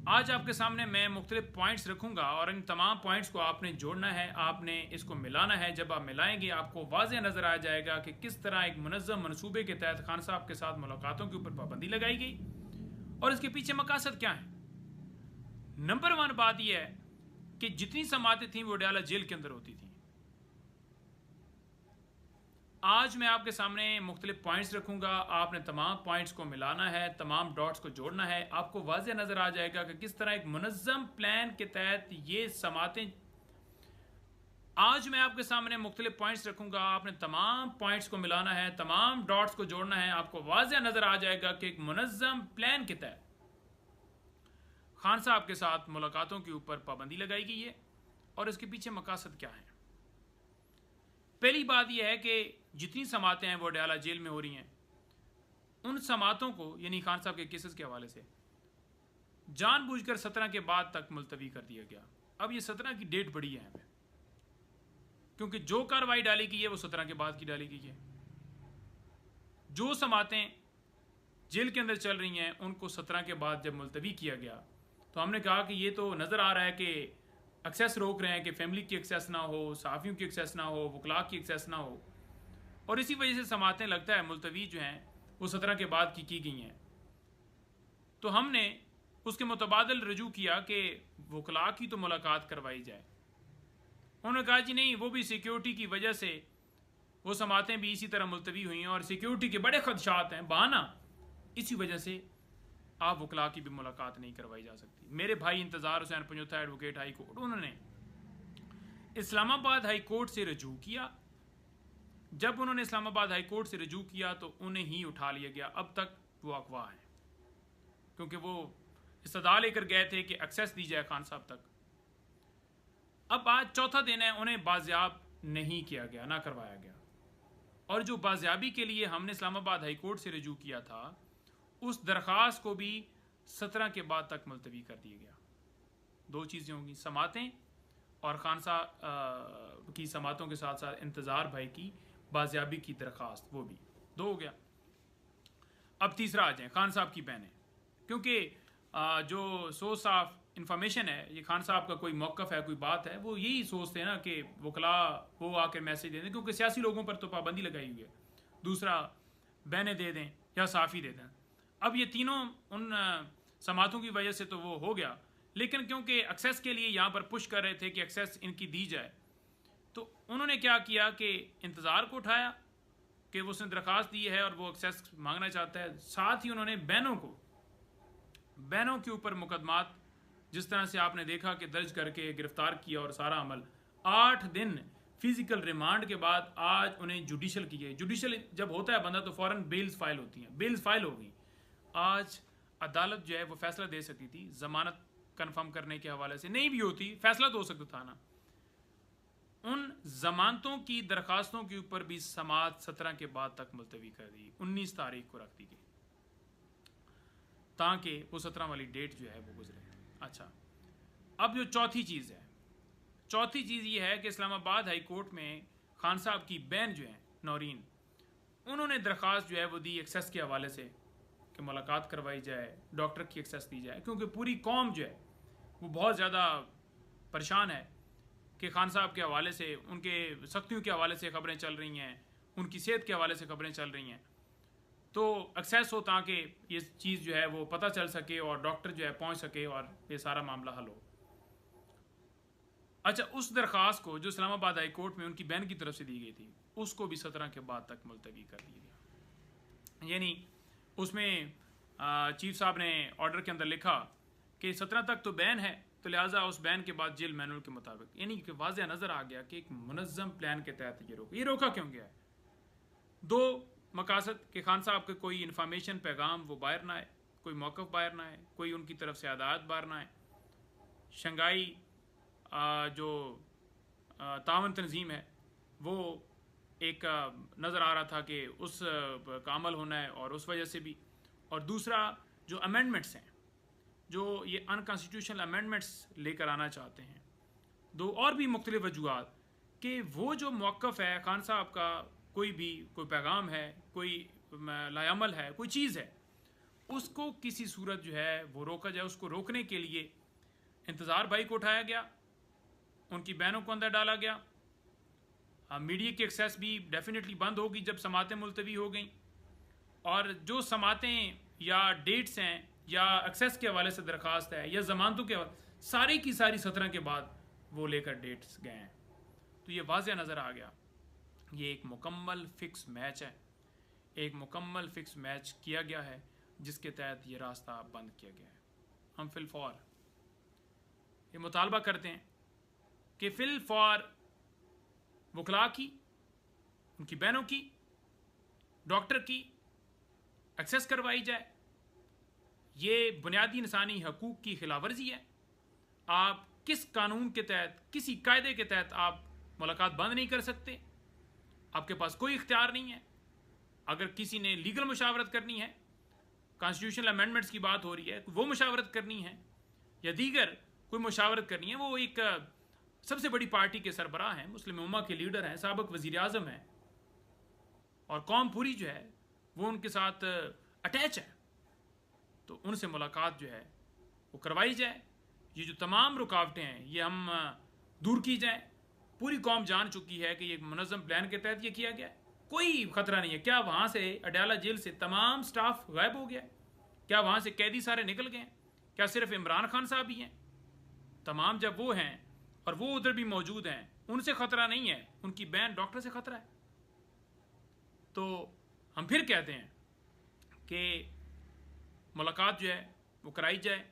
आज आपके सामने मैं मुख्तलिफ पॉइंट्स रखूंगा और इन तमाम पॉइंट्स को आपने जोड़ना है, आपने इसको मिलाना है। जब आप मिलाएंगे आपको वाज़ेह नज़र आ जाएगा कि किस तरह एक मुनज़्ज़म मनसूबे के तहत खान साहब के साथ मुलाकातों के ऊपर पाबंदी लगाई गई और इसके पीछे मकासद क्या है। नंबर 1 बात यह है कि जितनी समातें थीं वो अडयाला जेल के अंदर होती थी। आज मैं आपके सामने मुख्तलिफ पॉइंट्स रखूंगा, आपने तमाम पॉइंट्स को मिलाना है, तमाम डॉट्स को जोड़ना है। आपको वाज़ेह नज़र आ जाएगा कि किस तरह एक मुनज़्ज़म प्लान के तहत ये समातें। आज मैं आपके सामने मुख्तलिफ पॉइंट्स रखूंगा, आपने तमाम पॉइंट्स को मिलाना है, तमाम डॉट्स को जोड़ना है। आपको वाज़ेह नज़र आ जाएगा कि एक मुनज़्ज़म प्लान के तहत खान साहब के साथ मुलाकातों के ऊपर पाबंदी लगाई गई है और इसके पीछे मकासद क्या है। पहली बात यह है कि जितनी समातें हैं वो अडयाला जेल में हो रही हैं, उन समातों को यानी खान साहब के केसेस के हवाले से जानबूझकर 17 के बाद तक मुलतवी कर दिया गया। अब ये 17 की डेट बड़ी है हमें, क्योंकि जो कार्रवाई डाली गई है वो 17 के बाद की डाली गई है। जो समातें जेल के अंदर चल रही हैं उनको 17 के बाद जब मुलतवी किया गया तो हमने कहा कि ये तो नज़र आ रहा है कि एक्सेस रोक रहे हैं कि फैमिली की एक्सेस ना हो, सहाफ़ियों की एक्सेस ना हो, वकला की एक्सेस ना हो, और इसी वजह से समातें लगता है मुलतवी जो हैं वो 17 के बाद की गई हैं। तो हमने उसके मुतबादल रजू किया कि वकला की तो मुलाकात करवाई जाए। उन्होंने कहा जी नहीं, वो भी सिक्योरिटी की वजह से वो समातें भी इसी तरह मुलतवी हुई हैं और सिक्योरिटी के बड़े खदशात हैं, बहाना, इसी वजह से आप वकला की भी मुलाकात नहीं करवाई जा सकती। मेरे भाई इंतज़ार Hussain Panjotha advocate high court, उन्होंने इस्लामाबाद हाई कोर्ट से रजू किया। जब उन्होंने इस्लामाबाद हाई कोर्ट से रजू किया तो उन्हें ही उठा लिया गया। अब तक वो अगवा हैं, क्योंकि वो इस्तदा लेकर गए थे कि एक्सेस दी जाए खान साहब तक। अब आज चौथा दिन है, उन्हें बाजियाब नहीं किया गया, ना करवाया गया। और जो बाजियाबी के लिए हमने इस्लामाबाद हाई कोर्ट से रजू किया था उस दरख्वास्त को भी 17 के बाद तक मुलतवी कर दिया गया। दो चीज़ें होंगी, समातें और खान साहब की समातों के साथ साथ इंतज़ार भाई की बाजियाबी की दरख्वास्त, वो भी दो हो गया। अब तीसरा आ जाए खान साहब की बहनें, क्योंकि जो सोच साफ इंफॉर्मेशन है, ये खान साहब का कोई मौक़िफ़ है, कोई बात है, वो यही सोचते हैं ना कि वकला वो आकर मैसेज दे दें, क्योंकि सियासी लोगों पर तो पाबंदी लगाई हुई है। दूसरा, बहनें दे दें या साफ़ी दे दें। अब ये तीनों उन समातों की वजह से तो वो हो गया, लेकिन क्योंकि एक्सेस के लिए यहाँ पर पुश कर रहे थे कि एक्सेस इनकी दी जाए, तो उन्होंने क्या किया कि इंतज़ार को उठाया कि वो उसने दरख्वास्त दी है और वो एक्सेस मांगना चाहता है। साथ ही उन्होंने बहनों के ऊपर मुकदमात, जिस तरह से आपने देखा कि दर्ज करके गिरफ्तार किया और सारा अमल 8 दिन फिजिकल रिमांड के बाद आज उन्हें जुडिशल की गई। जुडिशल जब होता है बंदा तो फ़ौरन बेल्स फाइल होती हैं, बेल्स फाइल हो गई। आज अदालत जो है वो फैसला दे सकती थी, जमानत कंफर्म करने के हवाले से नहीं भी होती, फैसला तो हो सकता था ना। उन जमानतों की दरखास्तों के ऊपर भी समात 17 के बाद तक मुलतवी कर दी, 19 तारीख को रख दी गई ताकि वो 17 वाली डेट जो है वो गुजरे। अच्छा, अब जो चौथी चीज़ ये है कि इस्लामाबाद हाई कोर्ट में खान साहब की बहन जो है नौरीन, उन्होंने दरख्वास्त जो है वो दी एक्सेस के हवाले से कि मुलाकात करवाई जाए, डॉक्टर की एक्सेस दी जाए, क्योंकि पूरी कौम जो है वो बहुत ज़्यादा परेशान है कि खान साहब के हवाले से, उनके सख्तियों के हवाले से खबरें चल रही हैं, उनकी सेहत के हवाले से खबरें चल रही हैं। तो एक्सेस हो ताकि ये चीज़ जो है वो पता चल सके और डॉक्टर जो है पहुंच सके और ये सारा मामला हल हो। अच्छा, उस दरख्वास्त को जो इस्लामाबाद हाई कोर्ट में उनकी बहन की तरफ से दी गई थी उसको भी 17 के बाद तक मुलतवी कर दिया गया। यानी उसमें चीफ साहब ने ऑर्डर के अंदर लिखा कि 17 तक तो बैन है, तो लिहाजा उस बैन के बाद जेल मैनुअल के मुताबिक, यानी कि वाज़ेह नज़र आ गया कि एक मुनज़्ज़म प्लान के तहत ये रोका क्यों गया है। दो मकासद कि खान साहब के कोई इन्फॉर्मेशन पैगाम वो बाहर ना आए, कोई मौक़िफ़ बाहर ना आए, कोई उनकी तरफ से हदायत बाहर ना आए। शंघाई जो तावन तंजीम है वो एक नज़र आ रहा था कि उस का अमल होना है और उस वजह से भी। और दूसरा, जो अमेंडमेंट्स हैं, जो ये अनकॉन्स्टिट्यूशनल अमेंडमेंट्स लेकर आना चाहते हैं, दो और भी मुख्तलिफ वजूहात कि वो जो मौक़िफ़ है खान साहब का, कोई पैगाम है, कोई लायामल है, कोई चीज़ है, उसको किसी सूरत जो है वो रोका जाए। उसको रोकने के लिए इंतज़ार भाई को उठाया गया, उनकी बहनों को अंदर डाला गया। मीडिया की एक्सेस भी डेफिनेटली बंद होगी जब समातें मुलतवी हो गई, और जो समातें या डेट्स हैं या एक्सेस के हवाले से दरख्वास्त है या ज़मानतों के हवाले, सारी की सारी 17 के बाद वो लेकर डेट्स गए हैं। तो ये वाज़ह नज़र आ गया, ये एक मुकम्मल फ़िक्स मैच है, एक मुकम्मल फ़िक्स मैच किया गया है जिसके तहत ये रास्ता बंद किया गया है। हम फिलफौर ये मुतालबा करते हैं कि फिलफौर वकला की, उनकी बहनों की, डॉक्टर की एक्सेस करवाई जाए। ये बुनियादी इंसानी हकूक़ की खिलाफवर्जी है। आप किस कानून के तहत, किसी कायदे के तहत आप मुलाकात बंद नहीं कर सकते? आपके पास कोई इख्तियार नहीं है। अगर किसी ने लीगल मुशावरत करनी है, कॉन्स्टिट्यूशनल अमेंडमेंट्स की बात हो रही है, वो मुशावरत करनी है या दीगर कोई मुशावरत करनी है, वो एक सबसे बड़ी पार्टी के सरबराह हैं, मुस्लिम उम्मा के लीडर हैं, साबिक वज़ीर आज़म हैं, और कौम पूरी जो है वो उनके साथ अटैच है, तो उनसे मुलाकात जो है वो करवाई जाए। ये जो तमाम रुकावटें हैं ये हम दूर की जाए। पूरी कौम जान चुकी है कि ये मुनज़्ज़म प्लान के तहत ये किया गया है, कोई ख़तरा नहीं है। क्या वहाँ से अडयाला जेल से तमाम स्टाफ गायब हो गया? क्या वहाँ से कैदी सारे निकल गए? क्या सिर्फ इमरान खान साहब ही हैं? तमाम जब वो हैं और वो उधर भी मौजूद हैं, उनसे ख़तरा नहीं है, उनकी बहन डॉक्टर से ख़तरा है। तो हम फिर कहते हैं कि मुलाकात जो है वो कराई जाए।